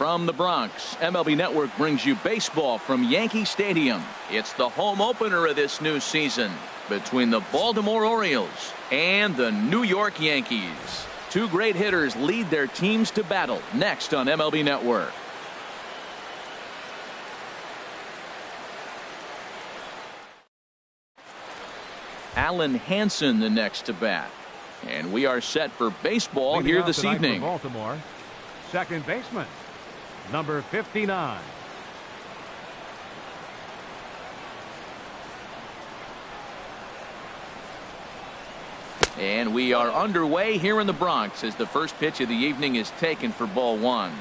From the Bronx, MLB Network brings you baseball from Yankee Stadium. It's the home opener of this new season between the Baltimore Orioles and the New York Yankees. Two great hitters lead their teams to battle next on MLB Network. Alan Hansen the next to bat. And we are set for baseball here this evening. Baltimore, second baseman, number 59. And we are underway here in the Bronx as the first pitch of the evening is taken for ball one.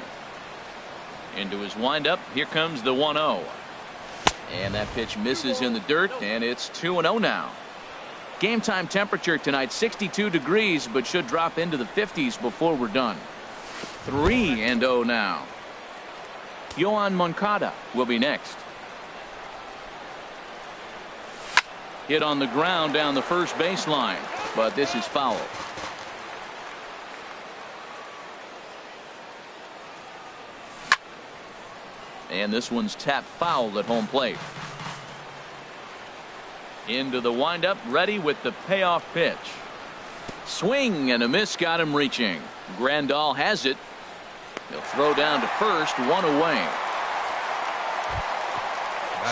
Into his windup, here comes the 1-0. And that pitch misses in the dirt, and it's 2-0 now. Game time temperature tonight 62 degrees, but should drop into the 50s before we're done. 3-0 now. Yoan Moncada will be next. Hit on the ground down the first baseline, but this is foul. And this one's tapped foul at home plate. Into the windup, ready with the payoff pitch. Swing and a miss, got him reaching. Grandal has it. He'll throw down to first, one away.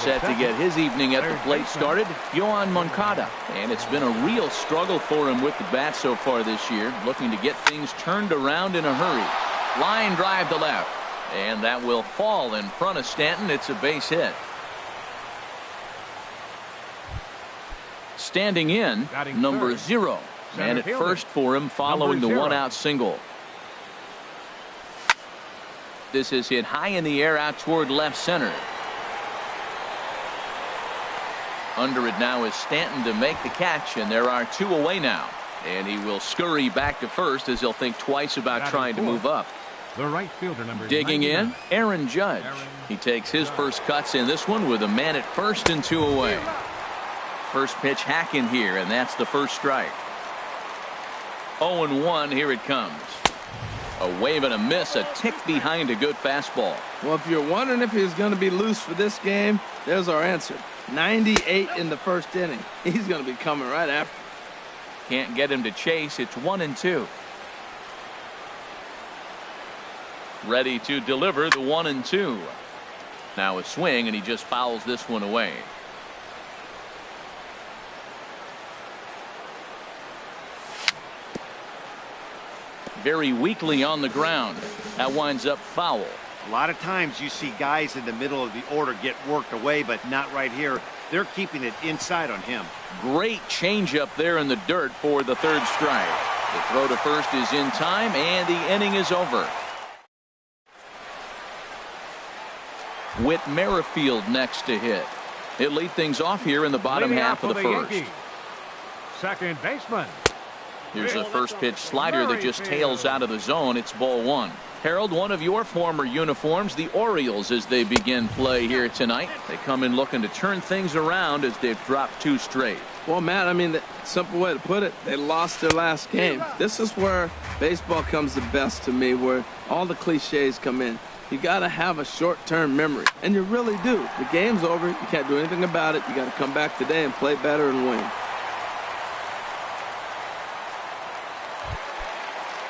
Set to get his evening at the plate started, Yoan Moncada. And it's been a real struggle for him with the bat so far this year, looking to get things turned around in a hurry. Line drive to left. And that will fall in front of Stanton. It's a base hit. Standing in, number 0. And at first for him following the one-out single. This is hit high in the air out toward left center. Under it now is Stanton to make the catch, and there are 2 away now. And he will scurry back to first as he'll think twice about trying to move up. The right fielder, number digging 99. in, Aaron Judge. He takes his first cuts in this one with a man at first and 2 away. First pitch hack in here, and that's the first strike. 0-1, here it comes. A wave and a miss, a tick behind a good fastball. Well, if you're wondering if he's going to be loose for this game, there's our answer. 98 in the first inning. He's going to be coming right after. Can't get him to chase. It's 1-2. Ready to deliver the 1-2. Now a swing, and he just fouls this one away. Very weakly on the ground. That winds up foul. A lot of times you see guys in the middle of the order get worked away, but not right here. They're keeping it inside on him. Great changeup there in the dirt for the third strike. The throw to first is in time, and the inning is over. Whit Merrifield next to hit. He'll lead things off here in the bottom half of the first. Yankees. Second baseman. Here's a first pitch slider that just tails out of the zone. It's ball one. Harold, one of your former uniforms, the Orioles, as they begin play here tonight. They come in looking to turn things around as they've dropped 2 straight. Well, Matt, I mean, the simple way to put it, they lost their last game. This is where baseball comes the best to me, where all the cliches come in. You got to have a short-term memory, and you really do. The game's over. You can't do anything about it. You got to come back today and play better and win.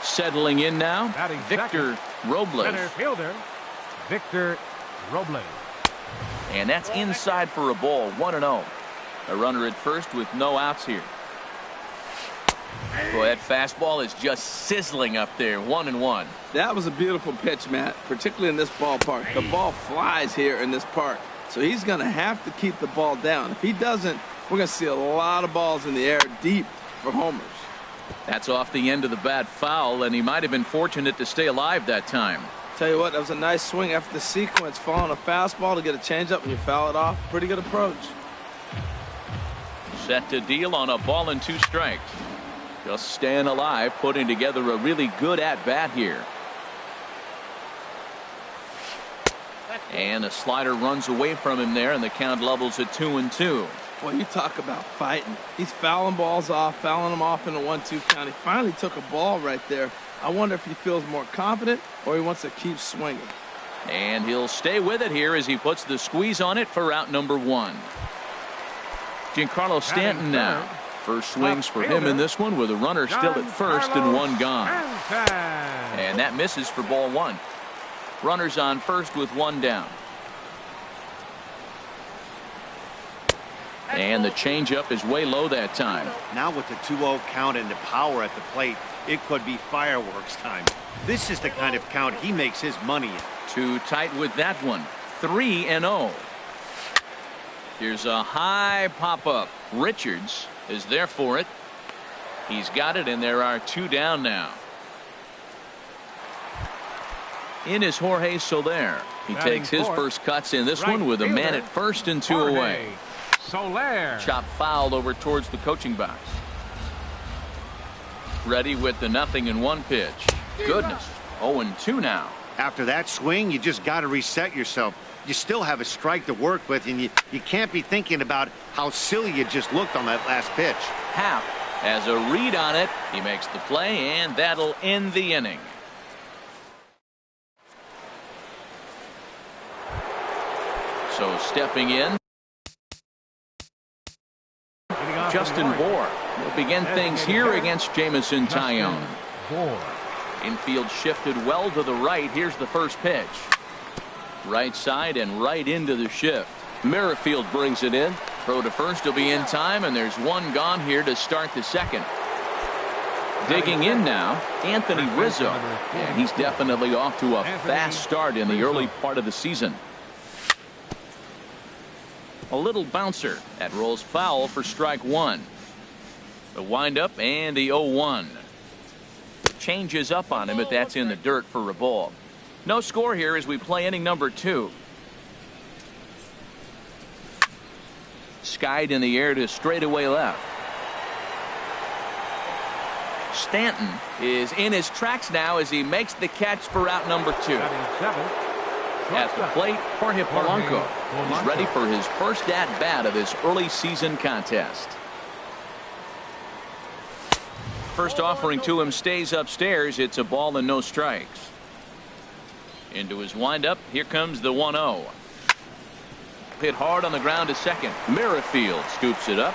Settling in now, Victor Robles. Center fielder, Victor Robles. And that's inside for a ball, 1-0. A runner at first with no outs here. Boy, that fastball is just sizzling up there, 1-1. That was a beautiful pitch, Matt, particularly in this ballpark. The ball flies here in this park, so he's going to have to keep the ball down. If he doesn't, we're going to see a lot of balls in the air deep for homers. That's off the end of the bat foul, and he might have been fortunate to stay alive that time. Tell you what, that was a nice swing after the sequence, following a fastball to get a changeup and you foul it off. Pretty good approach. Set to deal on a ball and 2 strikes. Just staying alive, putting together a really good at-bat here. And a slider runs away from him there, and the count levels at 2-2. Well, you talk about fighting. He's fouling balls off, fouling them off in a 1-2 count. He finally took a ball right there. I wonder if he feels more confident or he wants to keep swinging. And he'll stay with it here as he puts the squeeze on it for out number 1. Giancarlo Stanton now. First swings for him in this one with a runner still at first and 1 gone. And that misses for ball 1. Runners on first with 1 down. And the changeup is way low that time. Now with the 2-0 count and the power at the plate, it could be fireworks time. This is the kind of count he makes his money in. Too tight with that one. 3-0. Here's a high pop-up. Richards is there for it. He's got it, and there are 2 down now. In is Jorge Soler. He takes his first cuts in this one with a man at first and 2 away. Soler. Chop fouled over towards the coaching box. Ready with the 0-1 pitch. Goodness. 0-2 now. After that swing, you just got to reset yourself. You still have a strike to work with, and you can't be thinking about how silly you just looked on that last pitch. Happ has a read on it. He makes the play, and that'll end the inning. So stepping in, Justin Bour will begin things here against Jamison Tyone. Infield shifted well to the right. Here's the first pitch. Right side and right into the shift. Merrifield brings it in. Throw to first will be in time, and there's 1 gone here to start the second. Digging in now, Anthony Rizzo. And he's definitely off to a fast start in the early part of the season. A little bouncer. That rolls foul for strike 1. The windup and the 0-1. Changes up on him, but that's in the dirt for a ball. No score here as we play inning number 2. Skied in the air to straightaway left. Stanton is in his tracks now as he makes the catch for out number 2. At the plate, Jorge Polanco is ready for his first at-bat of this early season contest. First offering to him stays upstairs. It's a ball and no strikes. Into his windup. Here comes the 1-0. Hit hard on the ground to second. Merrifield scoops it up.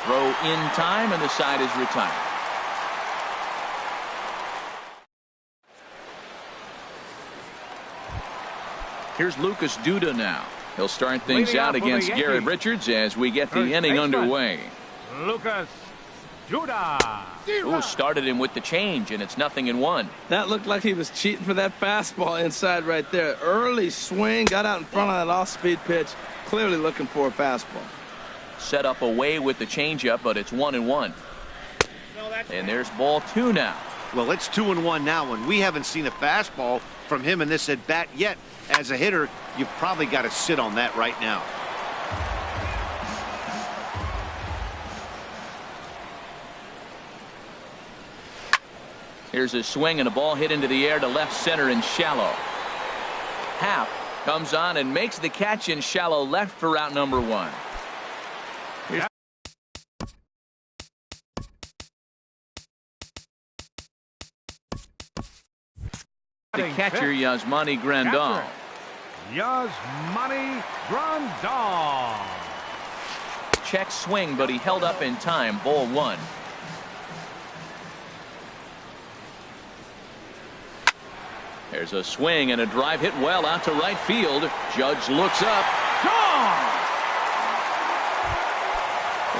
Throw in time, and the side is retired. Here's Lucas Duda now. He'll start things out against Garrett Richards as we get the inning underway. Lucas Duda. Ooh, started him with the change, and it's 0-1. That looked like he was cheating for that fastball inside right there. Early swing, got out in front of that off-speed pitch. Clearly looking for a fastball. Set up away with the changeup, but it's 1-1. And there's ball 2 now. Well, it's 2-1 now, and we haven't seen a fastball from him in this at-bat yet. As a hitter, you've probably got to sit on that right now. Here's a swing and a ball hit into the air to left center and shallow. Happ comes on and makes the catch in shallow left for out number 1. The catcher, Yasmani Grandal. Yasmani Grandal. Check swing, but he held up in time. Ball 1. There's a swing and a drive hit well out to right field. Judge looks up. Gone!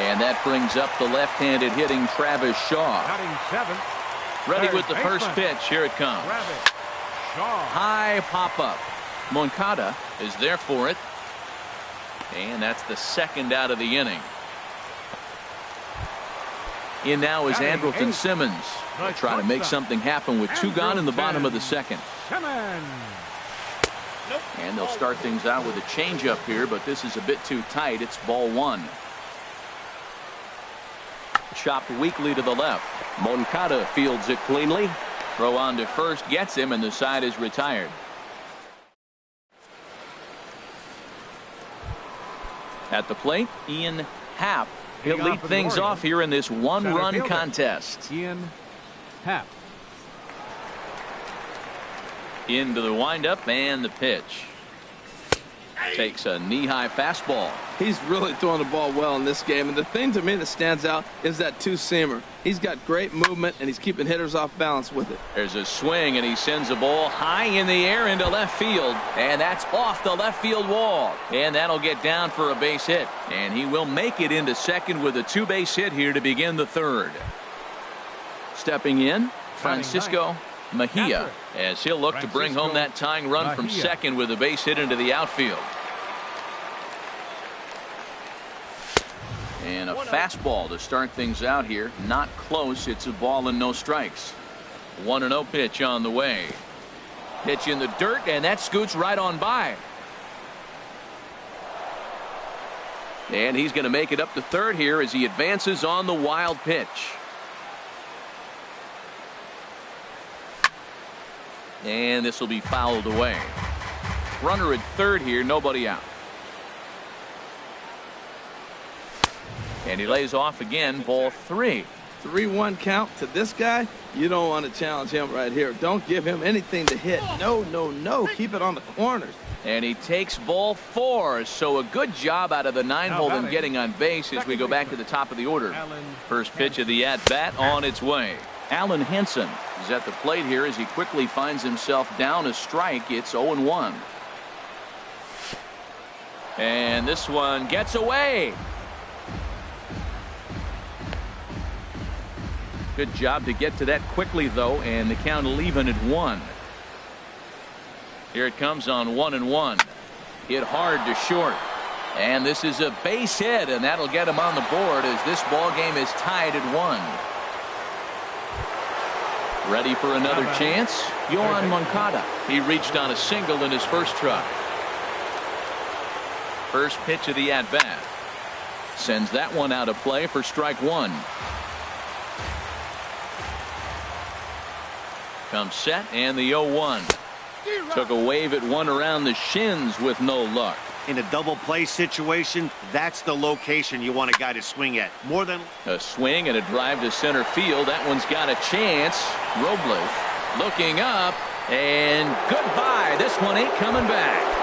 And that brings up the left-handed hitting Travis Shaw. Ready with the first pitch. Here it comes. High pop-up. Moncada is there for it. And that's the second out of the inning. In now is Andrelton Simmons. They'll try to make something happen with 2 gone in the bottom of the second. And they'll start things out with a changeup here, but this is a bit too tight. It's ball 1. Chopped weakly to the left. Moncada fields it cleanly. Throw on to first gets him, and the side is retired. At the plate, Ian Happ. He'll lead things off here in this 1-run contest. Ian Happ. Into the windup and the pitch. Takes a knee-high fastball. He's really throwing the ball well in this game, and the thing to me that stands out is that two-seamer. He's got great movement, and he's keeping hitters off balance with it. There's a swing, and he sends a ball high in the air into left field, and that's off the left field wall. And that'll get down for a base hit, and he will make it into second with a two-base hit here to begin the third. Stepping in, Francisco Mejia, as he'll look to bring home that tying run from second with a base hit into the outfield. And a fastball to start things out here. Not close. It's a ball and no strikes. 1-0 pitch on the way. Pitch in the dirt, and that scoots right on by. And he's going to make it up to third here as he advances on the wild pitch. And this will be fouled away. Runner at third here, nobody out. And he lays off again, ball 3. 3-1 count to this guy. You don't want to challenge him right here. Don't give him anything to hit. No, no, no. Keep it on the corners. And he takes ball 4. So a good job out of the 9-hole in getting on base as we go back to the top of the order. First pitch of the at-bat on its way. Alan Henson is at the plate here as he quickly finds himself down a strike. It's 0-1. And this one gets away. Good job to get to that quickly, though, and the count will even at 1. Here it comes on 1-1. Hit hard to short. And this is a base hit, and that'll get him on the board as this ball game is tied at 1. Ready for another chance? Yohan Moncada. He reached on a single in his first try. First pitch of the at-bat. Sends that one out of play for strike 1. Comes set, and the 0-1. Took a wave at one around the shins with no luck. In a double play situation, that's the location you want a guy to swing at. More than a swing and a drive to center field. That one's got a chance. Robles looking up, and goodbye. This one ain't coming back.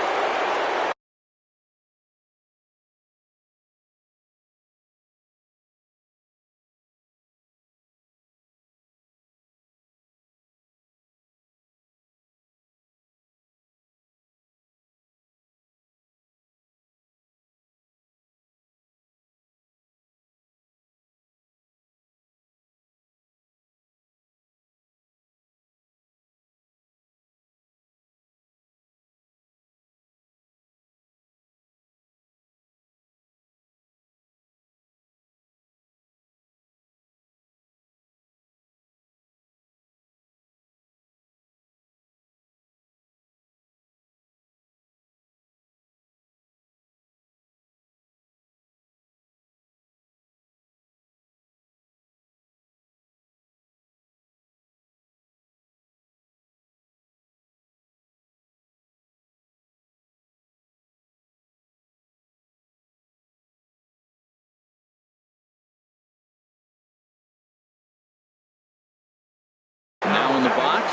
Now in the box,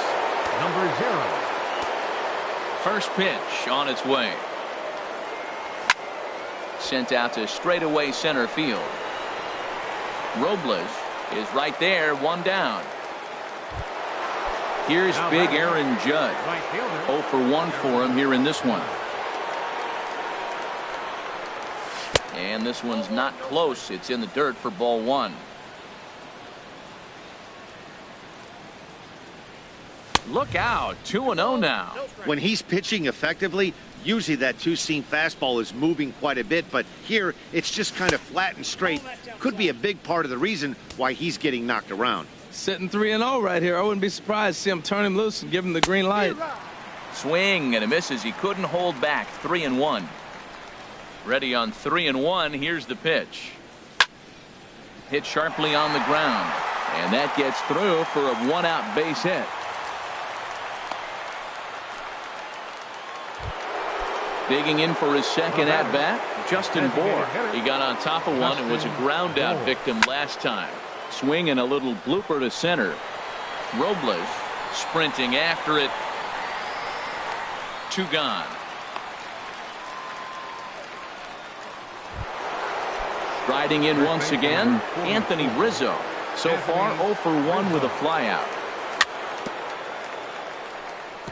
number 0. First pitch on its way. Sent out to straightaway center field. Robles is right there, one down. Here's big Aaron Judge. 0 for 1 for him here in this one. And this one's not close. It's in the dirt for ball 1. Look out, 2-0 now. when he's pitching effectively, usually that two-seam fastball is moving quite a bit, but here it's just kind of flat and straight. Could be a big part of the reason why he's getting knocked around. Sitting 3-0 right here. I wouldn't be surprised to see him turn him loose and give him the green light. Swing and a miss as he couldn't hold back. 3-1. Ready on 3-1. Here's the pitch. Hit sharply on the ground. And that gets through for a one-out base hit. Digging in for his second at-bat, Justin Bohr. He got on top of one and was a ground-out victim last time. Swing and a little blooper to center. Robles sprinting after it. 2 gone. Riding in once again, Anthony Rizzo. So far 0 for 1 with a flyout.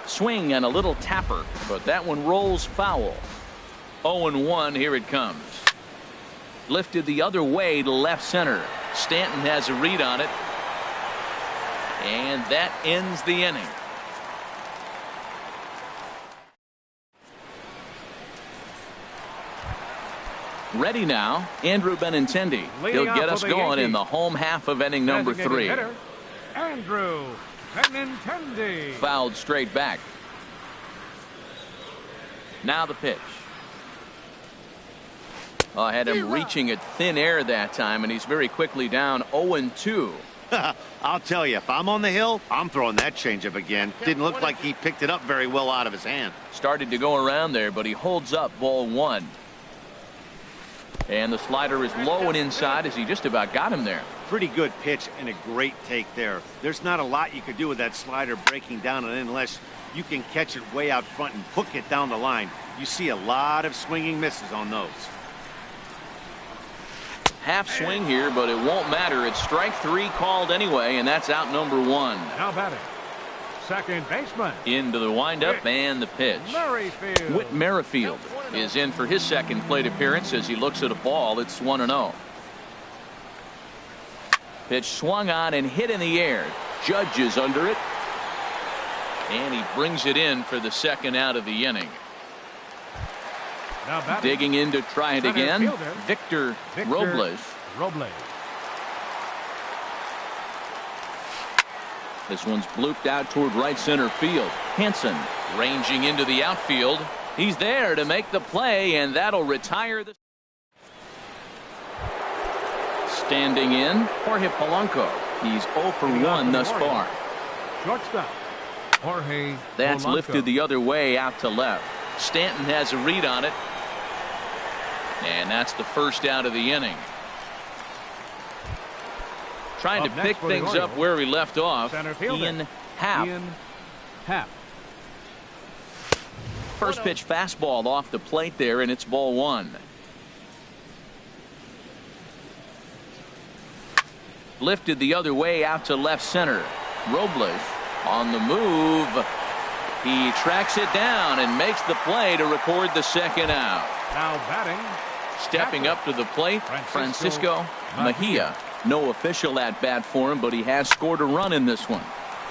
Swing and a little tapper, but that one rolls foul. 0-1, here it comes. Lifted the other way to left center. Stanton has a read on it. And that ends the inning. Ready now, Andrew Benintendi. He'll get us going in the home half of inning number 3. Hitter, Andrew Benintendi. Fouled straight back. Now the pitch. I had him reaching at thin air that time, and he's very quickly down 0-2. I'll tell you, if I'm on the hill, I'm throwing that changeup again. Didn't look like he picked it up very well out of his hand. Started to go around there, but he holds up ball 1. And the slider is low and inside as he just about got him there. Pretty good pitch and a great take there. There's not a lot you could do with that slider breaking down and in unless you can catch it way out front and hook it down the line. You see a lot of swinging misses on those. Half swing here, but it won't matter. It's strike 3 called anyway, and that's out number 1. Now batting, second baseman. Into the windup and the pitch. Merrifield. Whit Merrifield is in for his second plate appearance as he looks at a ball. It's 1-0. Pitch swung on and hit in the air. Judge is under it. And he brings it in for the second out of the inning. Now batting, digging in to try it again. fielder, Victor Robles. This one's blooped out toward right center field. Hansen ranging into the outfield. He's there to make the play, and that'll retire the. Standing in, Jorge Polanco. He's 0 for 1 thus far. Shortstop, Jorge That's Polanco. lifted the other way out to left. Stanton has a read on it. And that's the first out of the inning. Trying to Up pick next for the things up Orioles, where we left off. center fielder, Ian Happ. First pitch fastball off the plate there, and it's ball 1. Lifted the other way out to left center. Robles on the move. He tracks it down and makes the play to record the second out. Now batting, Stepping up to the plate, Francisco Mejia. No official at bat for him, but he has scored a run in this one.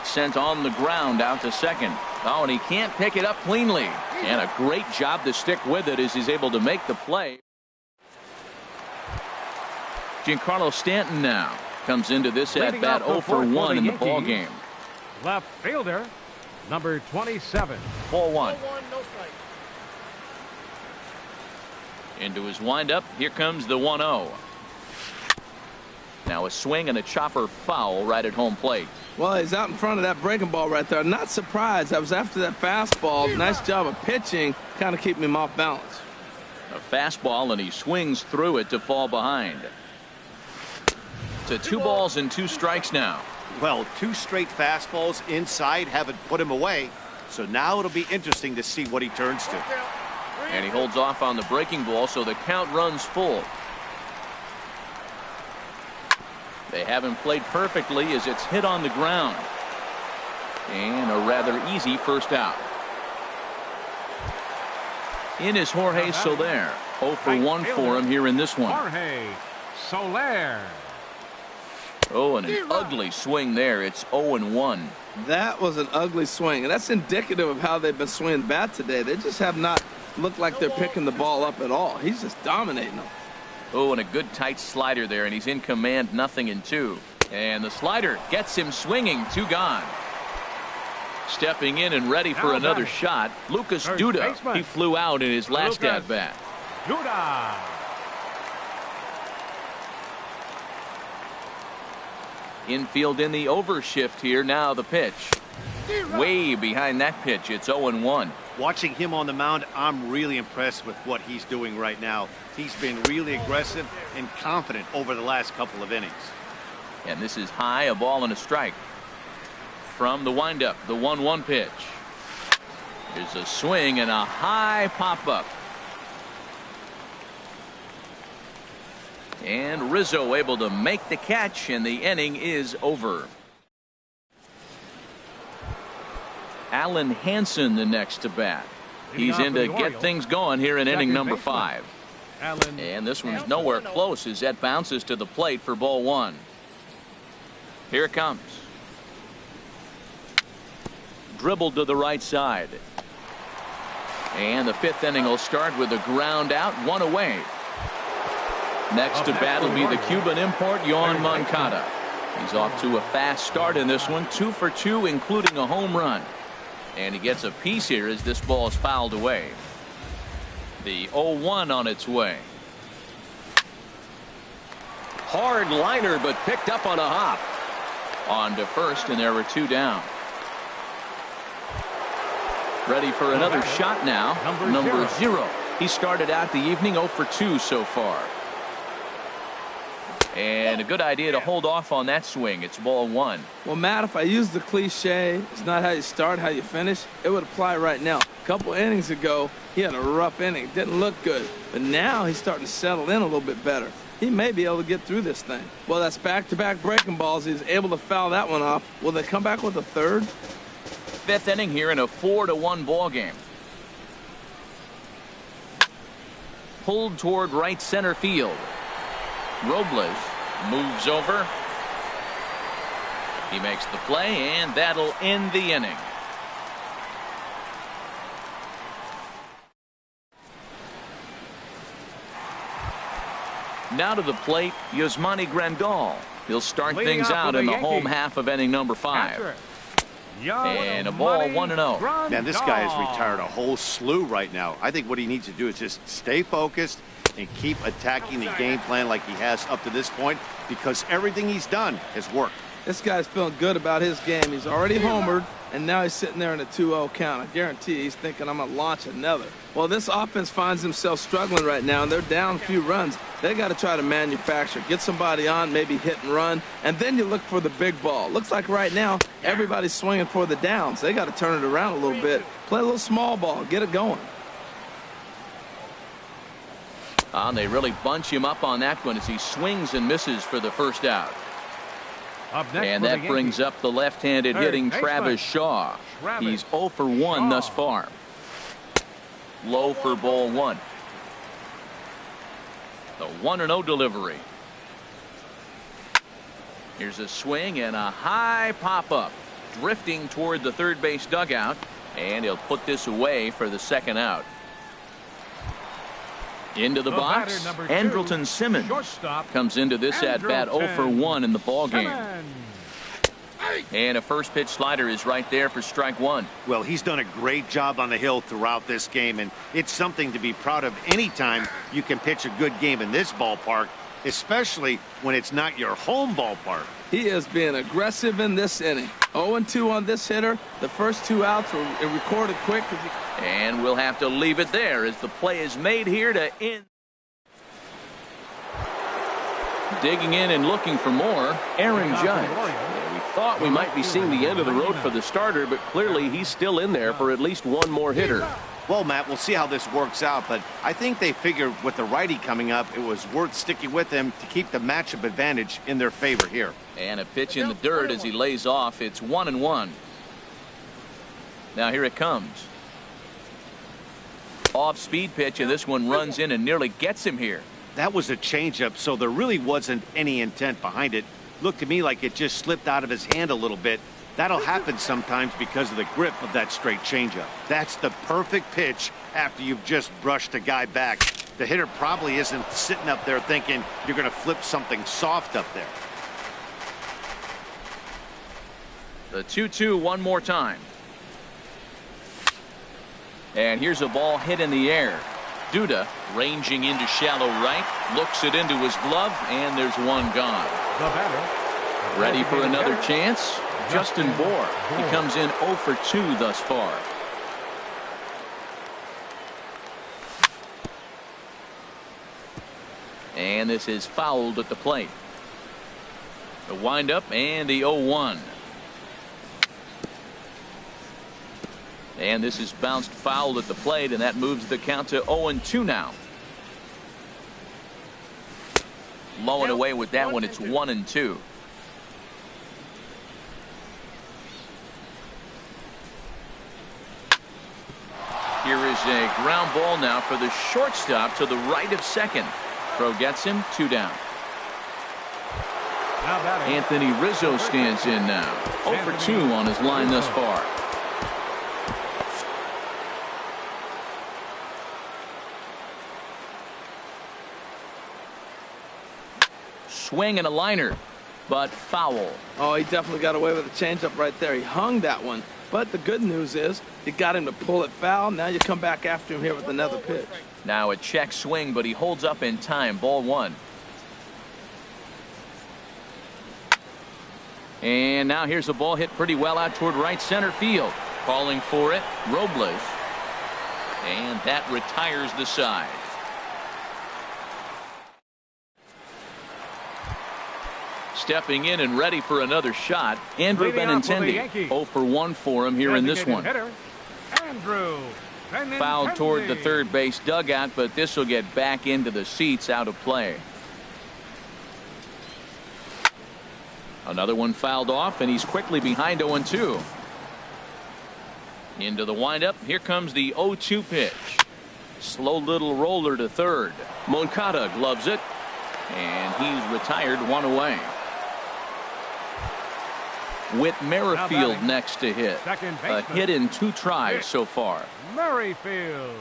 Sent on the ground out to second. Oh, and he can't pick it up cleanly. And a great job to stick with it as he's able to make the play. Giancarlo Stanton now comes into this at bat 0 for 1 in the ball game. left fielder, number 27. Ball 1. Into his windup. Here comes the 1-0. Now a swing and a chopper foul right at home plate. Well, he's out in front of that breaking ball right there. Not surprised. I was after that fastball. Nice job of pitching, kind of keeping him off balance. A fastball, and he swings through it to fall behind. To 2 balls and 2 strikes now. Well, 2 straight fastballs inside haven't put him away. So now it'll be interesting to see what he turns to. And he holds off on the breaking ball, so the count runs full. They have him played perfectly as it's hit on the ground. And a rather easy first out. In is Jorge Soler. 0 for 1 for him here in this one. Jorge Soler. Oh, and an ugly swing there. It's 0-1. That was an ugly swing, and that's indicative of how they've been swinging bat today. They just have not looked like they're picking the ball up at all. He's just dominating them. Oh, and a good tight slider there, and he's in command, 0-2. And the slider gets him swinging, 2 gone. Stepping in and ready for another shot, Lucas Duda. He flew out in his last at-bat. Duda. Infield in the overshift here. Now the pitch. Way behind that pitch. It's 0-1. Watching him on the mound, I'm really impressed with what he's doing right now. He's been really aggressive and confident over the last couple of innings. And this is high, a ball and a strike. From the windup, the 1-1 pitch. Here's a swing and a high pop-up. And Rizzo able to make the catch, and the inning is over. Alan Hansen the next to bat. He's in to get things going here in inning number 5. And this one's nowhere close as that bounces to the plate for ball 1. Here it comes. Dribbled to the right side. And the 5th inning will start with a ground out, 1 away. Next to bat will be the Cuban import, Yoan Moncada. He's off to a fast start in this one, 2 for 2, including a home run. And he gets a piece here as this ball is fouled away. The 0-1 on its way. Hard liner, but picked up on a hop. On to first, and there were 2 down. Ready for another shot now. Number 0. He started out the evening 0 for 2 so far. And a good idea to hold off on that swing. It's ball 1. Well, Matt, if I use the cliche, it's not how you start, how you finish, it would apply right now. A couple innings ago, he had a rough inning. Didn't look good. But now he's starting to settle in a little bit better. He may be able to get through this thing. Well, that's back-to-back breaking balls. He's able to foul that one off. Will they come back with a third? 5th inning here in a 4-1 ball game. Pulled toward right center field. Robles moves over. He makes the play, and that'll end the inning. Now to the plate, Yasmani Grandal. He'll start things out in the home half of inning number 5. And a ball 1-0. Man, this guy has retired a whole slew right now. I think what he needs to do is just stay focused and keep attacking the game plan like he has up to this point, because everything he's done has worked. This guy's feeling good about his game. He's already homered, and now he's sitting there in a 2-0 count. I guarantee he's thinking, I'm going to launch another. Well, this offense finds themselves struggling right now, and they're down a few runs. They got to try to manufacture, get somebody on, maybe hit and run, and then you look for the big ball. Looks like right now everybody's swinging for the downs. They got to turn it around a little bit, play a little small ball, get it going. They really bunch him up on that one as he swings and misses for the first out. And that brings up the left-handed hitting Travis Shaw. He's 0 for 1 thus far. Low for ball 1. The 1-0 delivery. Here's a swing and a high pop-up. Drifting toward the third base dugout. And he'll put this away for the second out. Into the box, Andrelton Simmons comes into this at-bat 0 for 1 in the ballgame. And a first pitch slider is right there for strike 1. Well, he's done a great job on the hill throughout this game, and it's something to be proud of anytime you can pitch a good game in this ballpark, especially when it's not your home ballpark. He is being aggressive in this inning. 0-2 on this hitter. The first 2 outs were recorded quick. And we'll have to leave it there as the play is made here to end. Digging in and looking for more, Aaron Judge. We thought we might be seeing the end of the road for the starter, but clearly he's still in there for at least one more hitter. Well, Matt, we'll see how this works out, but I think they figured with the righty coming up, it was worth sticking with him to keep the matchup advantage in their favor here. And a pitch in the dirt as he lays off. It's 1-1. Now here it comes. Off-speed pitch, and this one runs in and nearly gets him here. That was a changeup, so there really wasn't any intent behind it. Looked to me like it just slipped out of his hand a little bit. That'll happen sometimes because of the grip of that straight changeup. That's the perfect pitch after you've just brushed a guy back. The hitter probably isn't sitting up there thinking you're going to flip something soft up there. The 2-2 one more time. And here's a ball hit in the air. Duda ranging into shallow right, looks it into his glove, and there's one gone. Ready for another chance? Justin Bour. He comes in 0 for 2 thus far. And this is fouled at the plate. The windup and the 0-1. And this is bounced foul at the plate, and that moves the count to 0-2 now. Low and away with that one. It's 1-2. Here is a ground ball now for the shortstop to the right of second. Throw gets him, 2 down. Anthony Rizzo stands in now. 0 for 2 on his line thus far. Swing and a liner, but foul. Oh, he definitely got away with a changeup right there. He hung that one. But the good news is you got him to pull it foul. Now you come back after him here with another pitch. Now a check swing, but he holds up in time. Ball 1. And now here's a ball hit pretty well out toward right center field. Calling for it, Robles. And that retires the side. Stepping in and ready for another shot, Andrew Benintendi. 0 for 1 for him here in this one. Fouled toward the third base dugout, but this will get back into the seats, out of play. Another one fouled off, and he's quickly behind 0-2. Into the windup. Here comes the 0-2 pitch. Slow little roller to third. Moncada gloves it, and he's retired, 1 away. With Merrifield next to hit. A hit in 2 tries so far. Merrifield.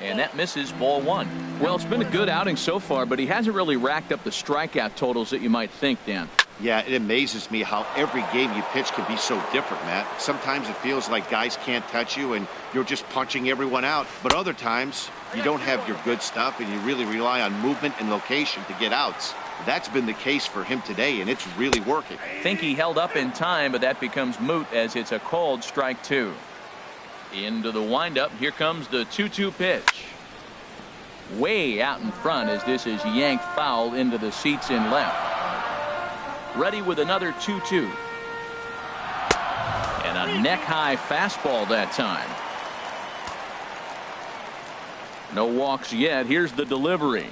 And that misses, ball 1. Well, it's been a good outing so far, but he hasn't really racked up the strikeout totals that you might think, Dan. Yeah, it amazes me how every game you pitch can be so different, Matt. Sometimes it feels like guys can't touch you and you're just punching everyone out. But other times you don't have your good stuff and you really rely on movement and location to get outs. That's been the case for him today, and it's really working. Think he held up in time, but that becomes moot as it's a called strike 2. Into the windup. Here comes the 2-2 pitch. Way out in front as this is yanked foul into the seats in left. Ready with another 2-2. And a neck-high fastball that time. No walks yet. Here's the delivery.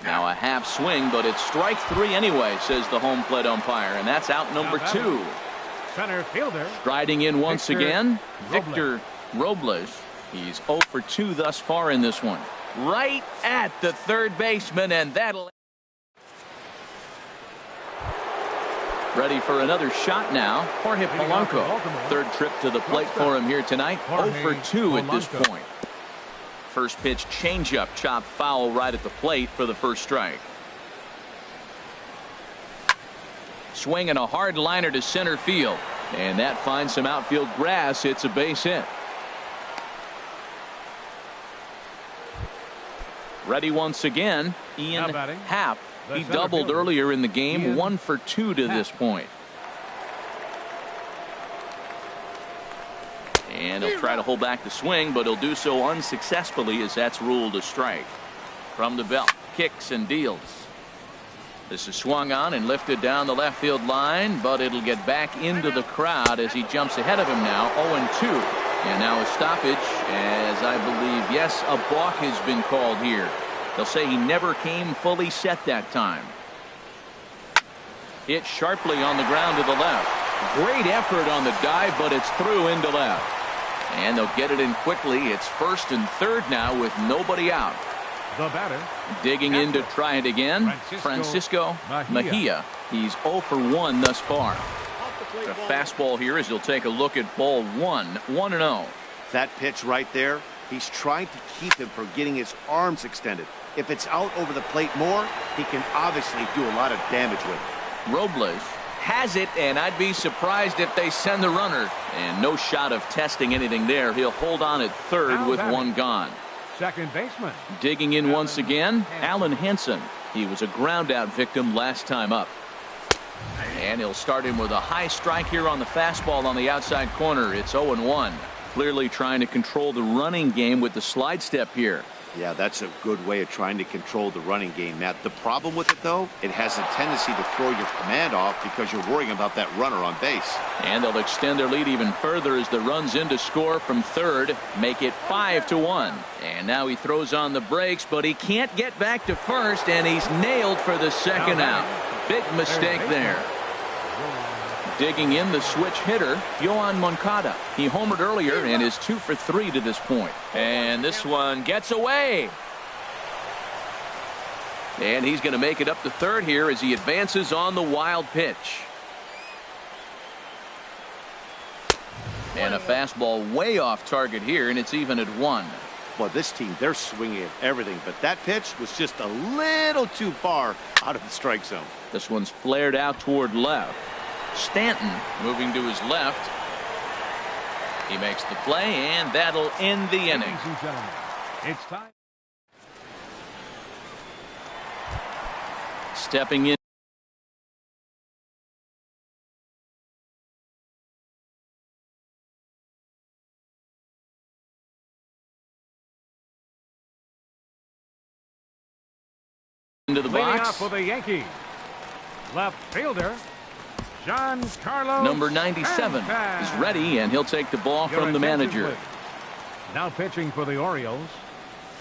Now a half swing, but it's strike 3 anyway, says the home plate umpire, and that's out number 2. Center fielder. Striding in once again, Victor Robles. He's 0 for 2 thus far in this one. Right at the third baseman, and that'll... Ready for another shot now. Jorge Polanco. Third trip to the plate for him here tonight. 0 for 2 at this point. First pitch changeup, chopped foul right at the plate for the first strike. Swinging a hard liner to center field, and that finds some outfield grass. It's a base hit. Ready once again, Ian Happ. He doubled earlier in the game. 1 for 2 to this point. And he'll try to hold back the swing, but he'll do so unsuccessfully as that's ruled a strike. From the belt, kicks and deals. This is swung on and lifted down the left field line, but it'll get back into the crowd as he jumps ahead of him now. 0-2. And now a stoppage, as I believe, yes, a balk has been called here. They'll say he never came fully set that time. Hit sharply on the ground to the left. Great effort on the dive, but it's through into left. And they'll get it in quickly. It's first and third now with nobody out. The batter. Digging in to try it again. Francisco Mejia. He's 0 for 1 thus far. A fastball here as he'll take a look at ball 1. 1-0. That pitch right there, he's trying to keep him from getting his arms extended. If it's out over the plate more, he can obviously do a lot of damage with it. Robles has it, and I'd be surprised if they send the runner. And no shot of testing anything there. He'll hold on at third with 1 gone. Second baseman. Digging in once again, Alan Henson. He was a ground out victim last time up. And he'll start him with a high strike here on the fastball on the outside corner. It's 0-1. Clearly trying to control the running game with the slide step here. Yeah, that's a good way of trying to control the running game, Matt. The problem with it, though, it has a tendency to throw your command off because you're worrying about that runner on base. And they'll extend their lead even further as the runs in to score from third, make it 5-1. And now he throws on the brakes, but he can't get back to first, and he's nailed for the second out. Big mistake there. Digging in, the switch hitter, Yohan Moncada. He homered earlier and is 2 for 3 to this point. And this one gets away. And he's going to make it up to third here as he advances on the wild pitch. And a fastball way off target here, and it's even at 1. Well, this team, they're swinging at everything, but that pitch was just a little too far out of the strike zone. This one's flared out toward left. Stanton moving to his left. He makes the play, and that'll end the inning. Ladies and gentlemen, it's time. Stepping in. Into the Leading box. off for the Yankees, left fielder Giancarlo. Number 97 is ready, and he'll take the ball from the manager. Now pitching for the Orioles,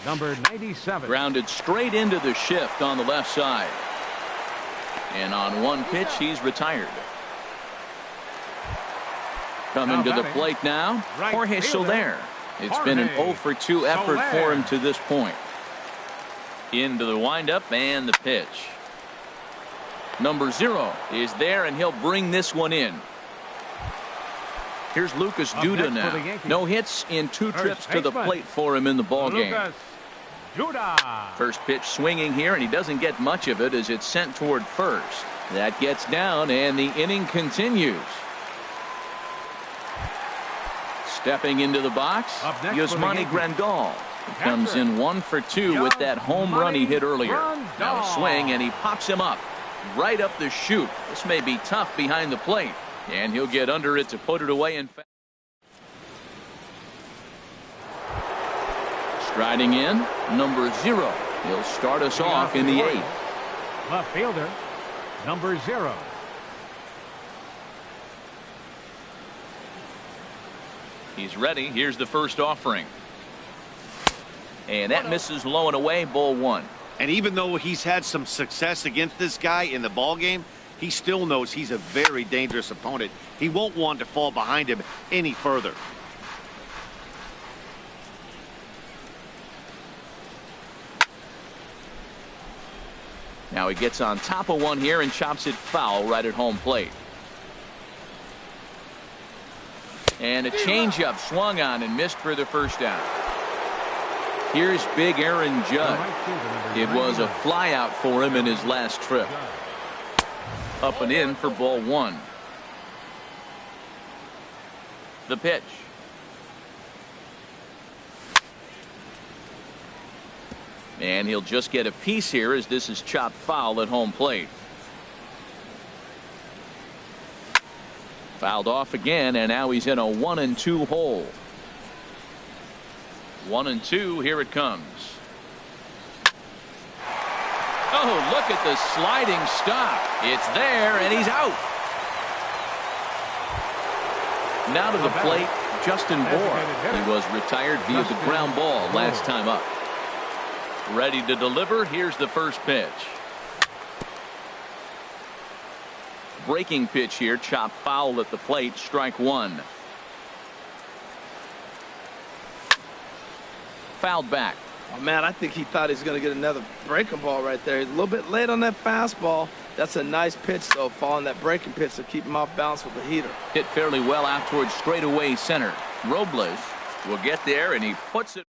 number 97. Grounded straight into the shift on the left side. And on one pitch, he's retired. Coming to the plate now, Jorge Soler. It's been an 0 for 2 effort for him to this point. Into the windup and the pitch. Number 0 is there, and he'll bring this one in. Here's Lucas Duda now. No hits in 2 trips to the plate for him in the ballgame. First pitch swinging here, and he doesn't get much of it as it's sent toward first. That gets down, and the inning continues. Stepping into the box, Yasmani Grandal. He comes in 1 for 2 with that home run he hit earlier. Now a swing, and he pops him up right up the chute. This may be tough behind the plate, and he'll get under it to put it away. In fact, striding in, number 0. He'll start us off in the 8th. Left fielder, number 0. He's ready. Here's the first offering. And that misses low and away, ball 1. And even though he's had some success against this guy in the ballgame, he still knows he's a very dangerous opponent. He won't want to fall behind him any further. Now he gets on top of one here and chops it foul right at home plate. And a changeup swung on and missed for the first down. Here's big Aaron Judge. It was a flyout for him in his last trip. Up and in for ball 1. The pitch. And he'll just get a piece here as this is chopped foul at home plate. Fouled off again, and now he's in a 1-2 hole. 1-2, here it comes. Oh, look at the sliding stop. It's there, and he's out. Now to the plate, Justin Bour. He was retired via the ground ball last time up. Ready to deliver. Here's the first pitch. Breaking pitch here, chop foul at the plate, strike 1. Fouled back. Oh, man, I think he thought he was going to get another breaking ball right there. He's a little bit late on that fastball. That's a nice pitch, though, following that breaking pitch to keep him off balance with the heater. Hit fairly well out towards straightaway center. Robles will get there, and he puts it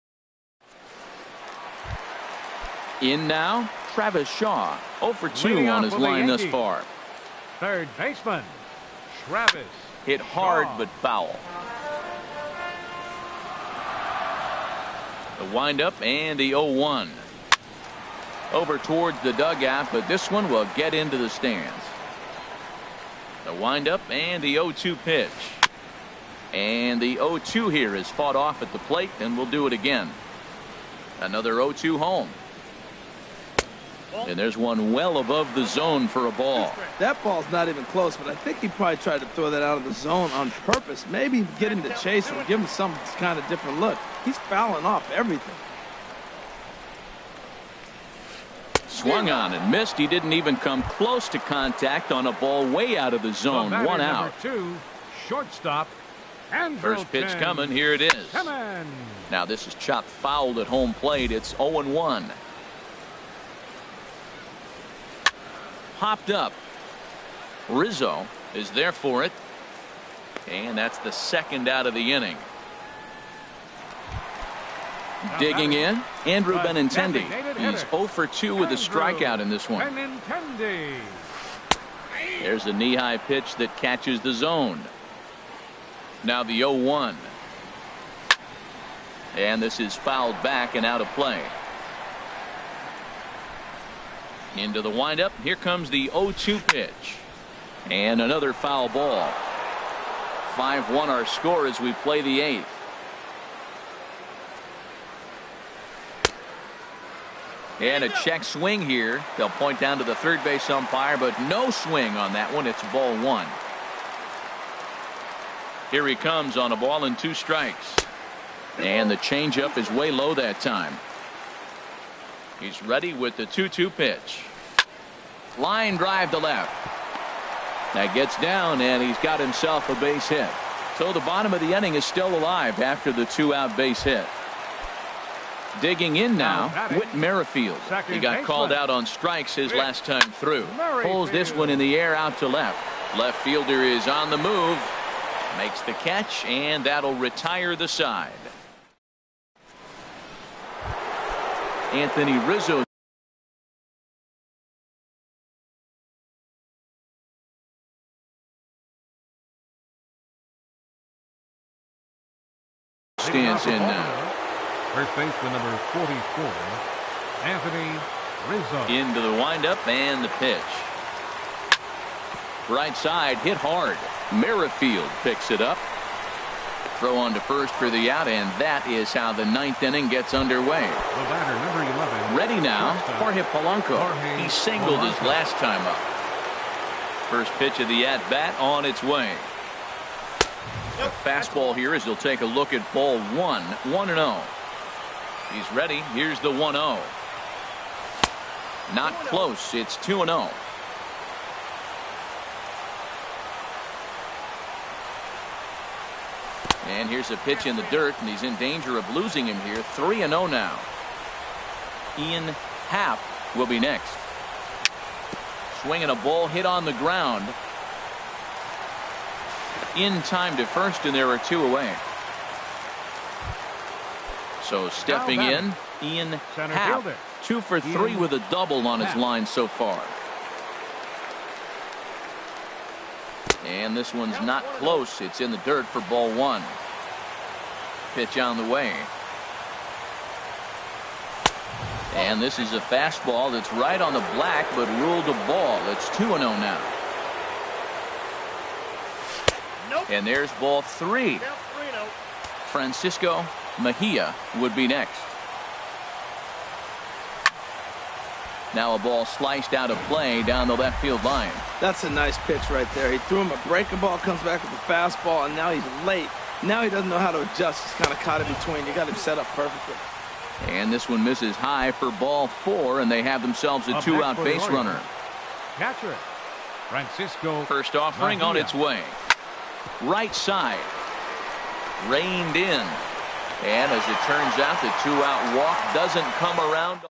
in now. Travis Shaw, 0 for 2 on his line thus far. Third baseman, Travis. Hit hard but foul. The windup and the 0-1. Over towards the dugout, but this one will get into the stands. The windup and the 0-2 pitch. And the 0-2 here is fought off at the plate, and we'll do it again. Another 0-2 home. And there's one well above the zone for a ball. That ball's not even close, but I think he probably tried to throw that out of the zone on purpose. Maybe get him to chase or give him some kind of different look. He's fouling off everything. Swung on and missed. He didn't even come close to contact on a ball way out of the zone. One out. Two, shortstop. And First pitch coming. Here it is. Now this is chopped fouled at home plate. It's 0-1. Popped up. Rizzo is there for it. And that's the second out of the inning. Digging in, Andrew Benintendi. He's 0 for 2 with a strikeout in this one. There's a knee-high pitch that catches the zone. Now the 0-1. And this is fouled back and out of play. Into the windup. Here comes the 0-2 pitch. And another foul ball. 5-1 our score as we play the 8th. And a check swing here. They'll point down to the third base umpire, but no swing on that one. It's ball 1. Here he comes on a ball and 2 strikes. And the changeup is way low that time. He's ready with the 2-2 pitch. Line drive to left. That gets down, and he's got himself a base hit. So the bottom of the inning is still alive after the 2-out base hit. Digging in now, Whit Merrifield. He got called out on strikes his last time through. Pulls this one in the air out to left. Left fielder is on the move. Makes the catch, and that'll retire the side. Anthony Rizzo stands in now. First baseman number 44, Anthony Rizzo. Into the windup and the pitch. Right side hit hard. Merrifield picks it up. Throw on to first for the out, and that is how the 9th inning gets underway. The batter, number 11. Ready now, Jorge Polanco. He singled his last time up. First pitch of the at-bat on its way. A fastball here as he'll take a look at ball 1. 1-0. He's ready. Here's the 1-0. Not close. It's 2-0. And here's a pitch in the dirt, and he's in danger of losing him here. 3-0 now. Ian Happ will be next. Swinging a ball hit on the ground. In time to first, and there are 2 away. So stepping in, Ian Happ. 2 for 3 with a double on his line so far. And this one's not close. It's in the dirt for ball 1. Pitch on the way. And this is a fastball that's right on the black, but ruled a ball. It's 2-0 now. And there's ball 3. Francisco Mejia would be next. Now a ball sliced out of play down the left field line. That's a nice pitch right there. He threw him a breaking ball, comes back with a fastball, and now he's late. Now he doesn't know how to adjust. He's kind of caught in between. You got him set up perfectly. And this one misses high for ball 4, and they have themselves a 2-out base runner. Catcher, Francisco. First offering on its way. Right side. Reined in. And as it turns out, the 2-out walk doesn't come around.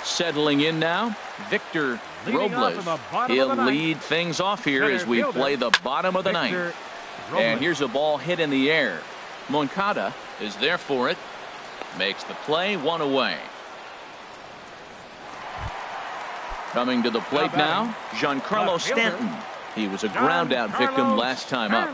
Settling in now, Victor Robles. He'll lead things off here as we play the bottom of the 9th. And here's a ball hit in the air. Moncada is there for it. Makes the play, 1 away. Coming to the plate now, Giancarlo Stanton. He was a ground-out victim last time up.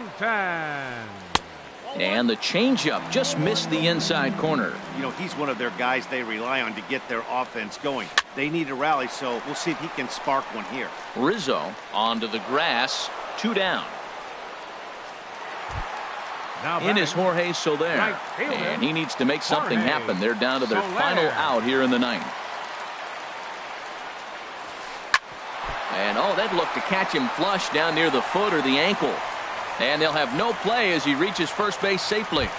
And the changeup just missed the inside corner. You know, he's one of their guys they rely on to get their offense going. They need a rally, so we'll see if he can spark one here. Rizzo onto the grass, 2 down. Now In is Jorge Soler. Right fielder, And he needs to make something Jorge happen. They're down to their Soler. final out here in the ninth. And, oh, they'd look to catch him flush down near the foot or the ankle. And they'll have no play as he reaches first base safely.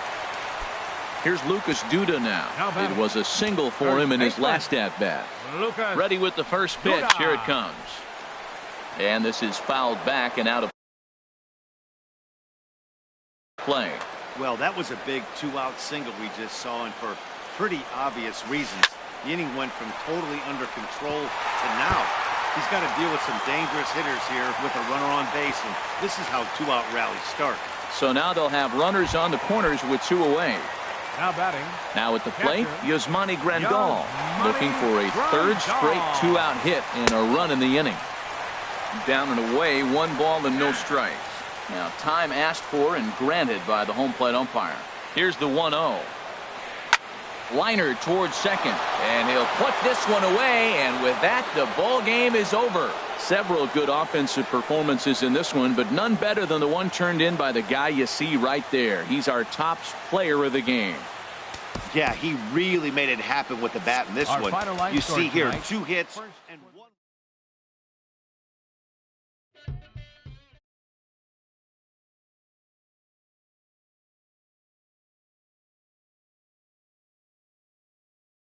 Here's Lucas Duda now. It was a single for him in his last at-bat. Lucas Ready with the first pitch. Duda. Here it comes. And this is fouled back and out of play. Well, that was a big two-out single we just saw, and for pretty obvious reasons. The inning went from totally under control to now. He's got to deal with some dangerous hitters here with a runner on base, and this is how two-out rallies start. So now they'll have runners on the corners with two away. now batting. Now at the plate, Yasmani Grandal Yasmani looking for a third straight Grandal. two-out hit and a run in the inning. Down and away, 1 ball and no strikes. Now time asked for and granted by the home plate umpire. Here's the 1-0. Liner towards second, and he'll put this one away, and with that, the ball game is over. Several good offensive performances in this one, but none better than the one turned in by the guy you see right there. He's our top player of the game. Yeah, he really made it happen with the bat in this Our one. final line You score see here, tonight. 2 hits and 1.